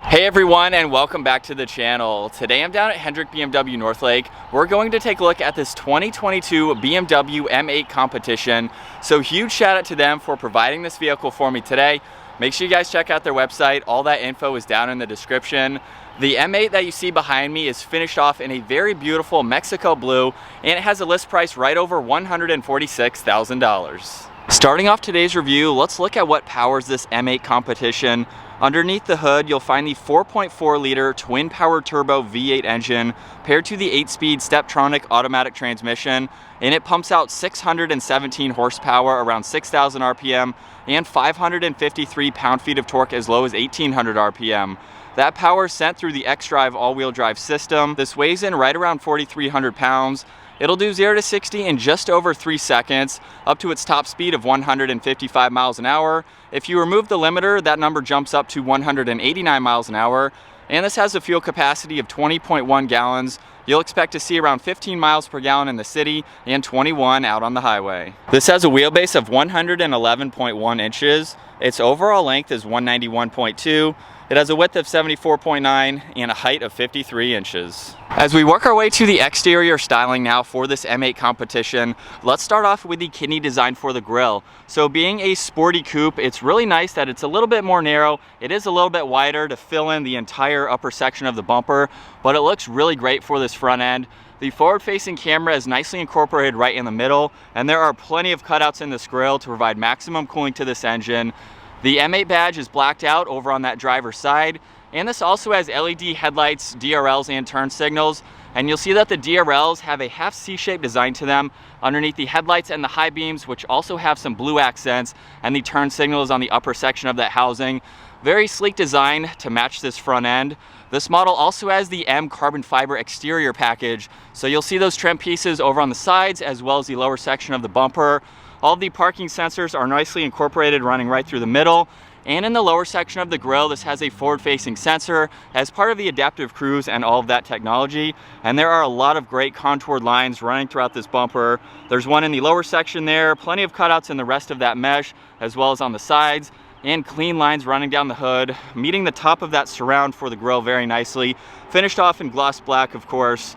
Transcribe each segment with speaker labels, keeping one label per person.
Speaker 1: Hey everyone, and welcome back to the channel. Today I'm down at Hendrick BMW Northlake. We're going to take a look at this 2022 BMW M8 Competition. So huge shout out to them for providing this vehicle for me today. Make sure you guys check out their website. All that info is down in the description. The M8 that you see behind me is finished off in a very beautiful Mexico blue, and it has a list price right over $146,000. Starting off today's review, let's look at what powers this M8 Competition. Underneath the hood, you'll find the 4.4-liter twin-power turbo V8 engine paired to the 8-speed Steptronic automatic transmission, and it pumps out 617 horsepower around 6,000 RPM and 553 pound-feet of torque as low as 1,800 RPM. That power is sent through the xDrive all-wheel drive system. This weighs in right around 4,300 pounds. It'll do 0 to 60 in just over 3 seconds, up to its top speed of 155 miles an hour. If you remove the limiter, that number jumps up to 189 miles an hour. And this has a fuel capacity of 20.1 gallons. You'll expect to see around 15 miles per gallon in the city and 21 out on the highway. This has a wheelbase of 111.1 inches. Its overall length is 191.2. It has a width of 74.9 and a height of 53 inches. As we work our way to the exterior styling now for this M8 Competition, let's start off with the kidney design for the grille. So being a sporty coupe, it's really nice that it's a little bit more narrow. It is a little bit wider to fill in the entire upper section of the bumper, but it looks really great for this front end. The forward-facing camera is nicely incorporated right in the middle, and there are plenty of cutouts in this grille to provide maximum cooling to this engine. The M8 badge is blacked out over on that driver's side, and this also has LED headlights, DRLs, and turn signals. And you'll see that the DRLs have a half C-shaped design to them underneath the headlights and the high beams, which also have some blue accents, and the turn signals on the upper section of that housing. Very sleek design to match this front end. This model also has the M carbon fiber exterior package, so you'll see those trim pieces over on the sides as well as the lower section of the bumper. All of the parking sensors are nicely incorporated running right through the middle. And in the lower section of the grille, this has a forward-facing sensor as part of the adaptive cruise and all of that technology. And there are a lot of great contoured lines running throughout this bumper. There's one in the lower section there, plenty of cutouts in the rest of that mesh, as well as on the sides, and clean lines running down the hood, meeting the top of that surround for the grille very nicely. Finished off in gloss black, of course.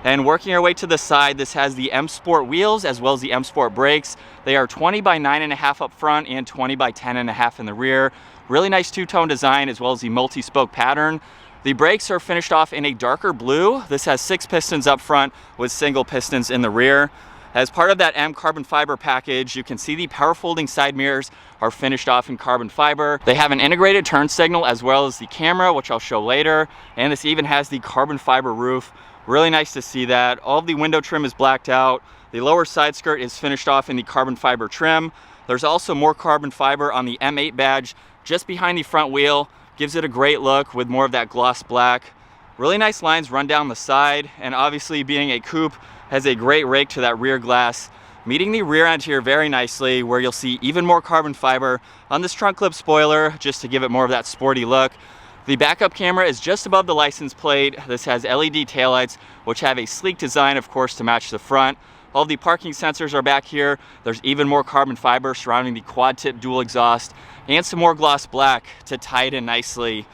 Speaker 1: And working our way to the side, this has the M Sport wheels as well as the M Sport brakes. They are 20 by 9.5 up front and 20 by 10.5 in the rear. Really nice two-tone design as well as the multi-spoke pattern. The brakes are finished off in a darker blue. This has 6 pistons up front with single pistons in the rear. As part of that M carbon fiber package, you can see the power folding side mirrors are finished off in carbon fiber. They have an integrated turn signal as well as the camera, which I'll show later. And this even has the carbon fiber roof. Really nice to see that. All of the window trim is blacked out. The lower side skirt is finished off in the carbon fiber trim. There's also more carbon fiber on the M8 badge just behind the front wheel. Gives it a great look with more of that gloss black. Really nice lines run down the side, and obviously being a coupe has a great rake to that rear glass, meeting the rear end here very nicely, where you'll see even more carbon fiber on this trunk clip spoiler just to give it more of that sporty look. The backup camera is just above the license plate. This has LED taillights, which have a sleek design, of course, to match the front. All the parking sensors are back here. There's even more carbon fiber surrounding the quad tip dual exhaust and some more gloss black to tie it in nicely.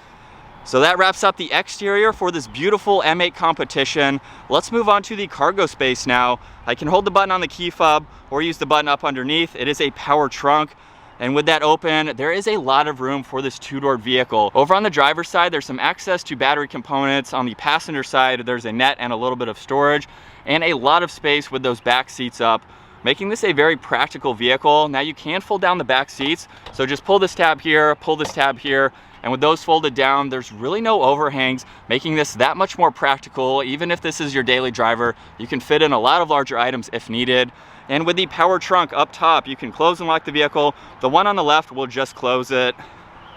Speaker 1: So that wraps up the exterior for this beautiful M8 Competition. Let's move on to the cargo space now. I can hold the button on the key fob or use the button up underneath. It is a power trunk. And with that open, there is a lot of room for this two-door vehicle. Over on the driver's side, there's some access to battery components. On the passenger side, there's a net and a little bit of storage, and a lot of space with those back seats up, making this a very practical vehicle. Now you can fold down the back seats, so just pull this tab here, pull this tab here, and with those folded down, there's really no overhangs, making this that much more practical. Even if this is your daily driver, you can fit in a lot of larger items if needed. And with the power trunk up top, you can close and lock the vehicle. The one on the left will just close it.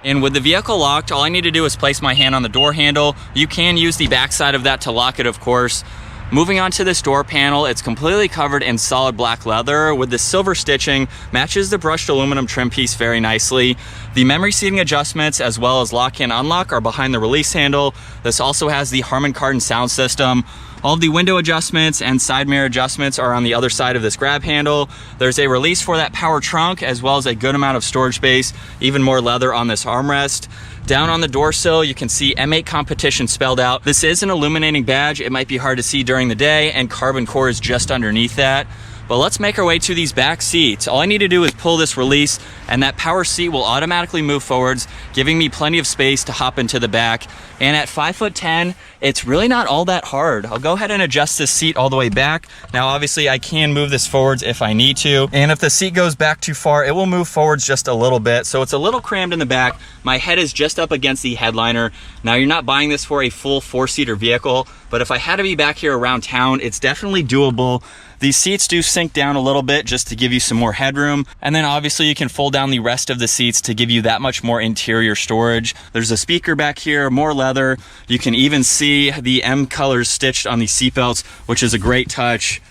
Speaker 1: And with the vehicle locked, all I need to do is place my hand on the door handle. You can use the back side of that to lock it, of course. Moving on to this door panel, it's completely covered in solid black leather with the silver stitching, matches the brushed aluminum trim piece very nicely. The memory seating adjustments as well as lock and unlock are behind the release handle. This also has the Harman Kardon sound system. All the window adjustments and side mirror adjustments are on the other side of this grab handle. There's a release for that power trunk, as well as a good amount of storage space, even more leather on this armrest. Down on the door sill, you can see M8 Competition spelled out. This is an illuminating badge. It might be hard to see during the day, and carbon core is just underneath that. But let's make our way to these back seats. All I need to do is pull this release, and that power seat will automatically move forwards, giving me plenty of space to hop into the back. And at 5'10", it's really not all that hard. I'll go ahead and adjust this seat all the way back. Now, obviously, I can move this forwards if I need to. And if the seat goes back too far, it will move forwards just a little bit. So it's a little crammed in the back. My head is just up against the headliner. Now, you're not buying this for a full 4-seater vehicle, but if I had to be back here around town, it's definitely doable. These seats do sink down a little bit just to give you some more headroom. And then obviously you can fold down the rest of the seats to give you that much more interior storage. There's a speaker back here, more leather. You can even see the M colors stitched on the seatbelts, which is a great touch,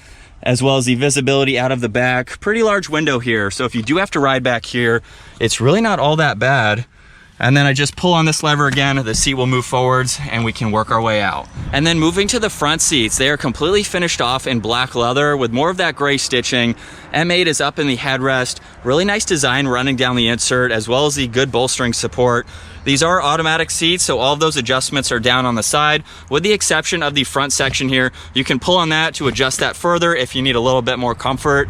Speaker 1: as well as the visibility out of the back. Pretty large window here. So if you do have to ride back here, it's really not all that bad. And then I just pull on this lever again, the seat will move forwards and we can work our way out. And then moving to the front seats, they are completely finished off in black leather with more of that gray stitching. M8 is up in the headrest, really nice design running down the insert, as well as the good bolstering support. These are automatic seats, so all of those adjustments are down on the side, with the exception of the front section here. You can pull on that to adjust that further if you need a little bit more comfort.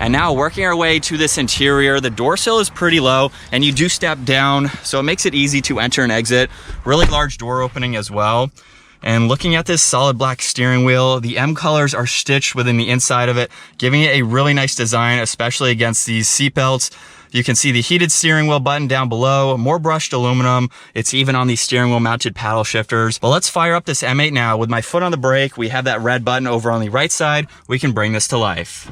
Speaker 1: And now working our way to this interior, the door sill is pretty low and you do step down, so it makes it easy to enter and exit. Really large door opening as well. And looking at this solid black steering wheel, the M colors are stitched within the inside of it, giving it a really nice design, especially against these seat belts. You can see the heated steering wheel button down below, more brushed aluminum. It's even on the steering wheel mounted paddle shifters. But let's fire up this M8 now. With my foot on the brake, we have that red button over on the right side. We can bring this to life.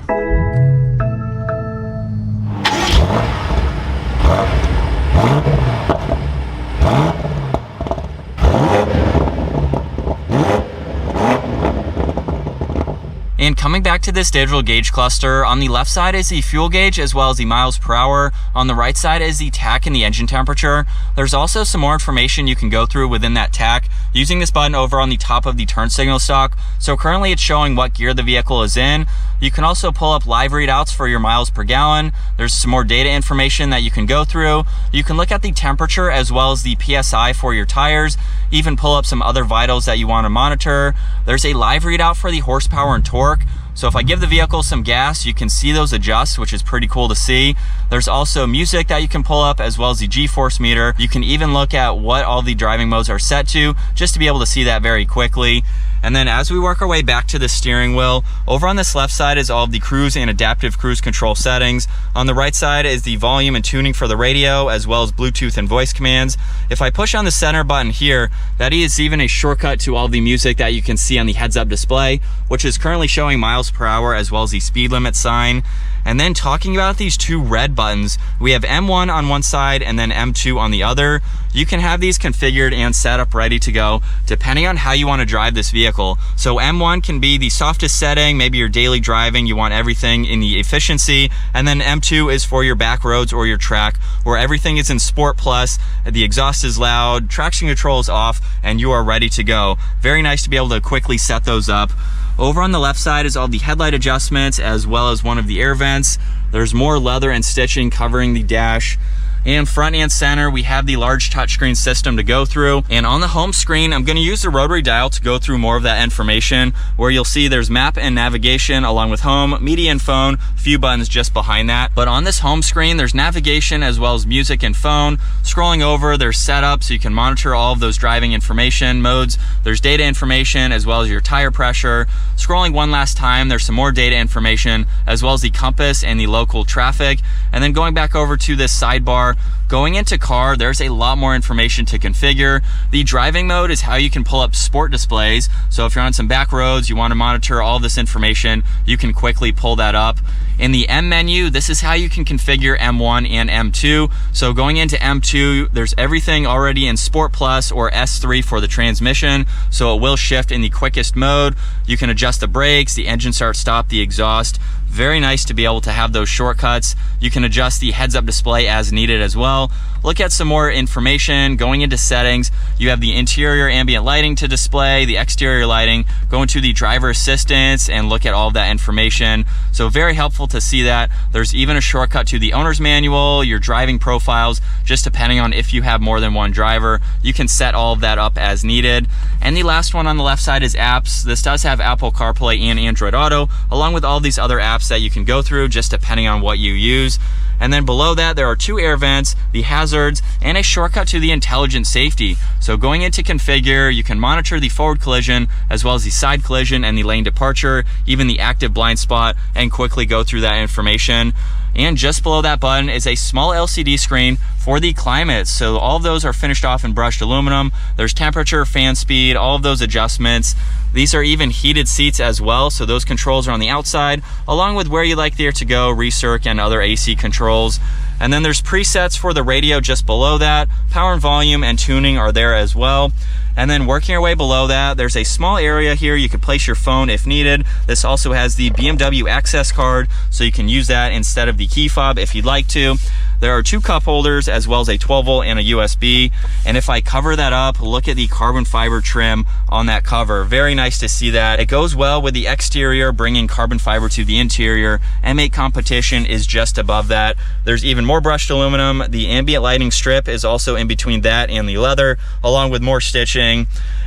Speaker 1: And coming back to this digital gauge cluster, on the left side is the fuel gauge as well as the miles per hour. On the right side is the tach and the engine temperature. There's also some more information you can go through within that tach using this button over on the top of the turn signal stalk. So currently it's showing what gear the vehicle is in. You can also pull up live readouts for your miles per gallon. There's some more data information that you can go through. You can look at the temperature as well as the PSI for your tires, even pull up some other vitals that you want to monitor. There's a live readout for the horsepower and torque. So if I give the vehicle some gas, you can see those adjust, which is pretty cool to see. There's also music that you can pull up as well as the G-force meter. You can even look at what all the driving modes are set to, just to be able to see that very quickly. And then as we work our way back to the steering wheel, over on this left side is all of the cruise and adaptive cruise control settings. On the right side is the volume and tuning for the radio, as well as Bluetooth and voice commands. If I push on the center button here, that is even a shortcut to all the music that you can see on the heads-up display, which is currently showing miles per hour as well as the speed limit sign. And then talking about these two red buttons, we have M1 on one side and then M2 on the other. You can have these configured and set up ready to go depending on how you want to drive this vehicle. So M1 can be the softest setting, maybe your daily driving, you want everything in the efficiency, and then M2 is for your back roads or your track, where everything is in Sport Plus, the exhaust is loud, traction control is off, and you are ready to go. Very nice to be able to quickly set those up. Over on the left side is all the headlight adjustments as well as one of the air vents. There's more leather and stitching covering the dash. And front and center, we have the large touchscreen system to go through. And on the home screen, I'm going to use the rotary dial to go through more of that information, where you'll see there's map and navigation along with home, media and phone, a few buttons just behind that. But on this home screen, there's navigation as well as music and phone. Scrolling over, there's setup, so you can monitor all of those driving information modes. There's data information as well as your tire pressure. Scrolling one last time, there's some more data information as well as the compass and the local traffic. And then going back over to this sidebar, going into car, there's a lot more information to configure. The driving mode is how you can pull up sport displays. So if you're on some back roads, you want to monitor all this information, you can quickly pull that up. In the M menu, this is how you can configure M1 and M2. So going into M2, there's everything already in Sport Plus or S3 for the transmission. So it will shift in the quickest mode. You can adjust the brakes, the engine start stop, the exhaust. Very nice to be able to have those shortcuts. You can adjust the heads-up display as needed as well. look at some more information. Going into settings, you have the interior ambient lighting to display, the exterior lighting, go into the driver assistance and look at all of that information. So very helpful to see that. There's even a shortcut to the owner's manual, your driving profiles, just depending on if you have more than one driver. You can set all of that up as needed. And the last one on the left side is apps. This does have Apple CarPlay and Android Auto, along with all these other apps that you can go through just depending on what you use. And then below that, there are 2 air vents, the hazards, and a shortcut to the intelligent safety. So going into configure, you can monitor the forward collision, as well as the side collision and the lane departure, even the active blind spot, and quickly go through that information. And just below that button is a small LCD screen for the climate. So all of those are finished off in brushed aluminum. There's temperature, fan speed, all of those adjustments. These are even heated seats as well. So those controls are on the outside, along with where you like the air to go, recirc, and other AC controls. And then there's presets for the radio just below that. Power and volume and tuning are there as well. And then working our way below that, there's a small area here you could place your phone if needed. This also has the BMW access card, so you can use that instead of the key fob if you'd like to. There are 2 cup holders, as well as a 12 volt and a USB. And if I cover that up, look at the carbon fiber trim on that cover. Very nice to see that. It goes well with the exterior, bringing carbon fiber to the interior. M8 Competition is just above that. There's even more brushed aluminum. The ambient lighting strip is also in between that and the leather, along with more stitching.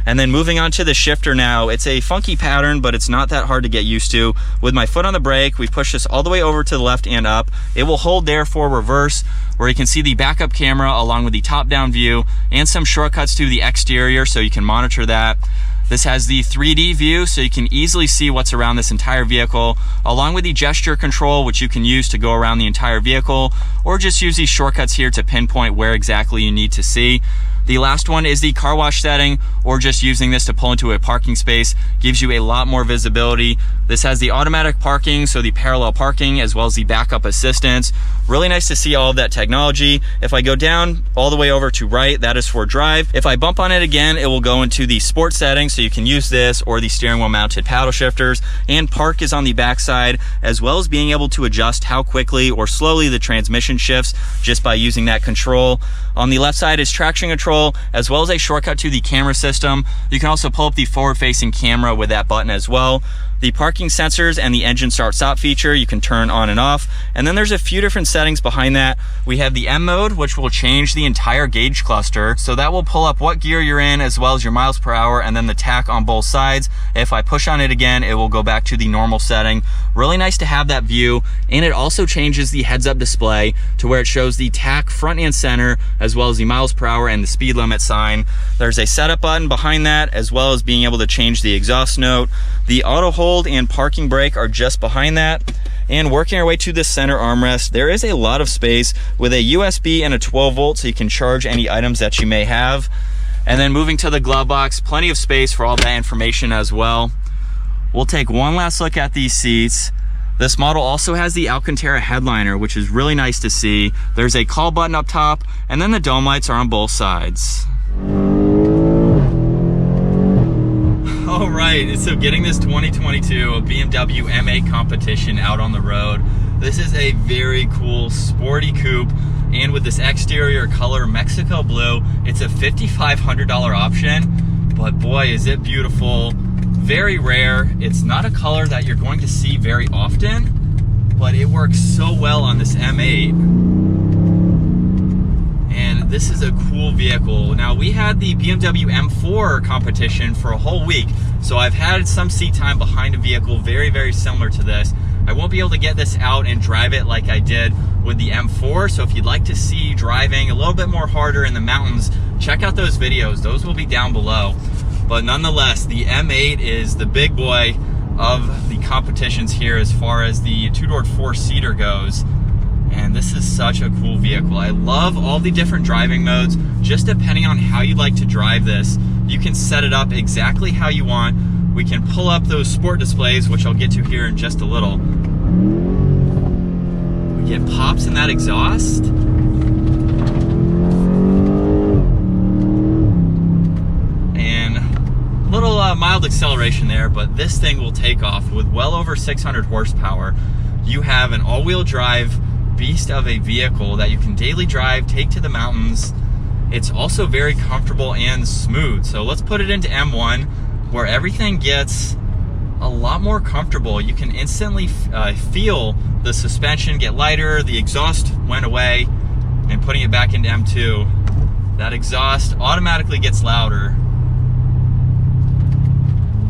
Speaker 1: And then moving on to the shifter now, it's a funky pattern, but it's not that hard to get used to. With my foot on the brake, we push this all the way over to the left and up. It will hold there for reverse, where you can see the backup camera along with the top-down view and some shortcuts to the exterior, so you can monitor that. This has the 3D view, so you can easily see what's around this entire vehicle, along with the gesture control, which you can use to go around the entire vehicle, or just use these shortcuts here to pinpoint where exactly you need to see. The last one is the car wash setting, or just using this to pull into a parking space. Gives you a lot more visibility. This has the automatic parking, so the parallel parking, as well as the backup assistance. Really nice to see all of that technology. If I go down all the way over to right, that is for drive. If I bump on it again, it will go into the sport setting, so you can use this or the steering wheel mounted paddle shifters. And park is on the back side, as well as being able to adjust how quickly or slowly the transmission shifts just by using that control. On the left side is traction control, as well as a shortcut to the camera system. You can also pull up the forward-facing camera with that button as well. The parking sensors and the engine start-stop feature you can turn on and off. And then there's a few different settings behind that. We have the M mode, which will change the entire gauge cluster. So that will pull up what gear you're in, as well as your miles per hour, and then the tach on both sides. If I push on it again, it will go back to the normal setting. Really nice to have that view. And it also changes the heads-up display to where it shows the tach front and center, as well as the miles per hour and the speed limit sign. There's a setup button behind that, as well as being able to change the exhaust note. The auto hold and parking brake are just behind that. And working our way to the center armrest, there is a lot of space with a USB and a 12 volt, so you can charge any items that you may have. And then moving to the glove box, plenty of space for all that information as well. We'll take one last look at these seats. This model also has the Alcantara headliner, which is really nice to see. There's a call button up top, and then the dome lights are on both sides. All right, so getting this 2022 BMW M8 Competition out on the road. This is a very cool sporty coupe, and with this exterior color Mexico blue, it's a $5,500 option, but boy is it beautiful. Very rare. It's not a color that you're going to see very often, but it works so well on this M8. And this is a cool vehicle. Now, we had the BMW M4 Competition for a whole week, so I've had some seat time behind a vehicle very, very similar to this. I won't be able to get this out and drive it like I did with the M4, so if you'd like to see driving a little bit more harder in the mountains, check out those videos. Those will be down below. But nonetheless, the M8 is the big boy of the competitions here as far as the two-door four-seater goes. And this is such a cool vehicle. I love all the different driving modes. Just depending on how you'd like to drive this, you can set it up exactly how you want. We can pull up those sport displays, which I'll get to here in just a little. We get pops in that exhaust. Mild acceleration there, but this thing will take off with well over 600 horsepower. You have an all-wheel drive beast of a vehicle that you can daily drive, take to the mountains. It's also very comfortable and smooth. So let's put it into M1, where everything gets a lot more comfortable. You can instantly feel the suspension get lighter, the exhaust went away, and putting it back into M2, that exhaust automatically gets louder.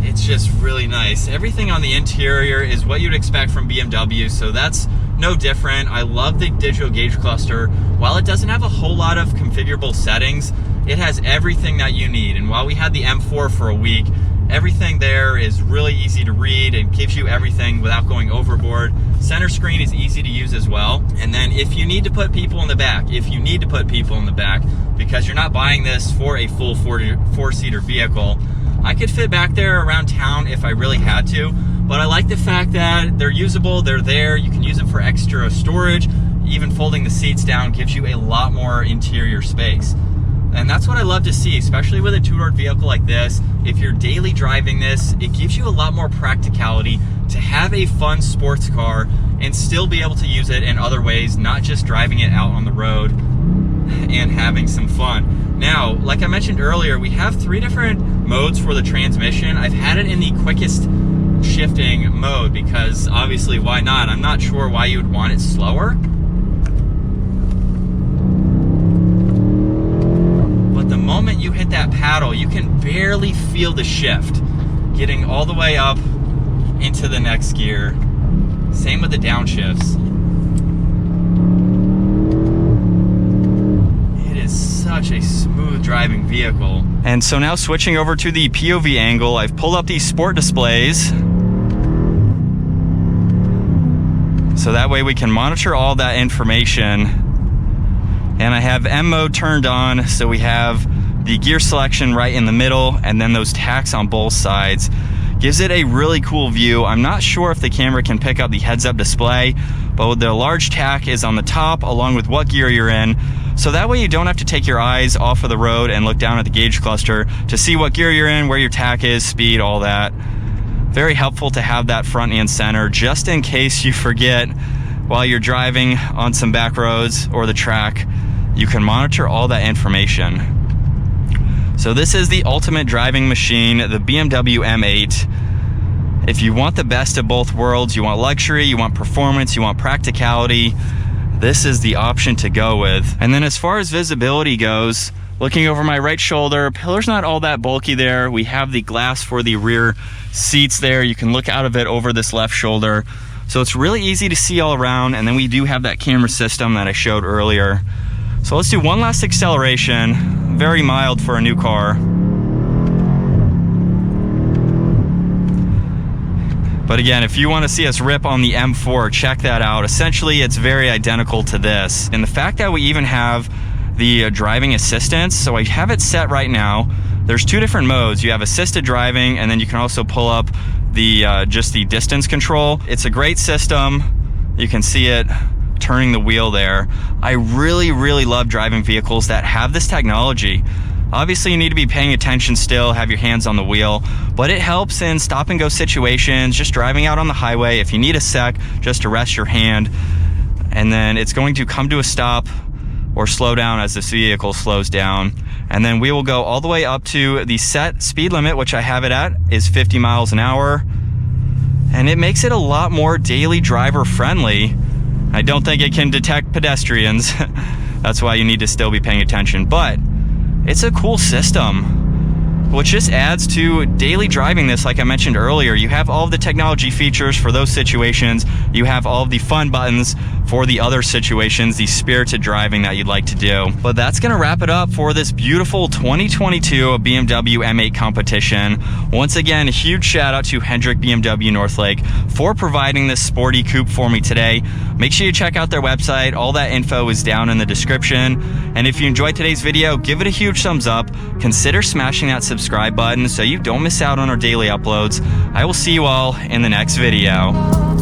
Speaker 1: It's just really nice. Everything on the interior is what you'd expect from BMW, so that's no different. I love the digital gauge cluster. While it doesn't have a whole lot of configurable settings, it has everything that you need. And while we had the M4 for a week, everything there is really easy to read and gives you everything without going overboard. Center screen is easy to use as well. And then if you need to put people in the back, because you're not buying this for a full four-seater vehicle, I could fit back there around town if I really had to, but I like the fact that they're usable, they're there, you can use them for extra storage. Even folding the seats down gives you a lot more interior space. And that's what I love to see, especially with a two-door vehicle like this. If you're daily driving this, it gives you a lot more practicality to have a fun sports car and still be able to use it in other ways, not just driving it out on the road and having some fun. Now, like I mentioned earlier, we have 3 different modes for the transmission. I've had it in the quickest shifting mode because obviously, why not? I'm not sure why you would want it slower. But the moment you hit that paddle, you can barely feel the shift getting all the way up into the next gear. Same with the downshifts. Such a smooth driving vehicle. And so now switching over to the POV angle, I've pulled up these sport displays. So that way we can monitor all that information. And I have M mode turned on, so we have the gear selection right in the middle and then those tacks on both sides. Gives it a really cool view. I'm not sure if the camera can pick up the heads-up display, but the large tack is on the top along with what gear you're in. So that way you don't have to take your eyes off of the road and look down at the gauge cluster to see what gear you're in, where your tack is, speed, all that. Very helpful to have that front and center just in case you forget while you're driving on some back roads or the track. You can monitor all that information. So this is the ultimate driving machine, the BMW M8. If you want the best of both worlds, you want luxury, you want performance, you want practicality, this is the option to go with. And then as far as visibility goes, looking over my right shoulder, pillar's not all that bulky there. We have the glass for the rear seats there. You can look out of it over this left shoulder. So it's really easy to see all around. And then we do have that camera system that I showed earlier. So let's do one last acceleration. Very mild for a new car. But again, if you want to see us rip on the M4, check that out. Essentially, it's very identical to this. And the fact that we even have the driving assistance, so I have it set right now. There's 2 different modes. You have assisted driving, and then you can also pull up the just the distance control. It's a great system. You can see it turning the wheel there. I really, really love driving vehicles that have this technology. Obviously, you need to be paying attention still, have your hands on the wheel, but it helps in stop and go situations, just driving out on the highway. If you need a sec, just to rest your hand, and then it's going to come to a stop or slow down as this vehicle slows down. And then we will go all the way up to the set speed limit, which I have it at, is 50 miles an hour. And it makes it a lot more daily driver friendly. I don't think it can detect pedestrians. That's why you need to still be paying attention, but it's a cool system, which just adds to daily driving this. Like I mentioned earlier, you have all of the technology features for those situations. You have all of the fun buttons for the other situations, the spirited driving that you'd like to do. But that's gonna wrap it up for this beautiful 2022 BMW M8 Competition. Once again, a huge shout out to Hendrick BMW Northlake for providing this sporty coupe for me today. Make sure you check out their website. All that info is down in the description. And if you enjoyed today's video, give it a huge thumbs up. Consider smashing that subscribe button so you don't miss out on our daily uploads. I will see you all in the next video.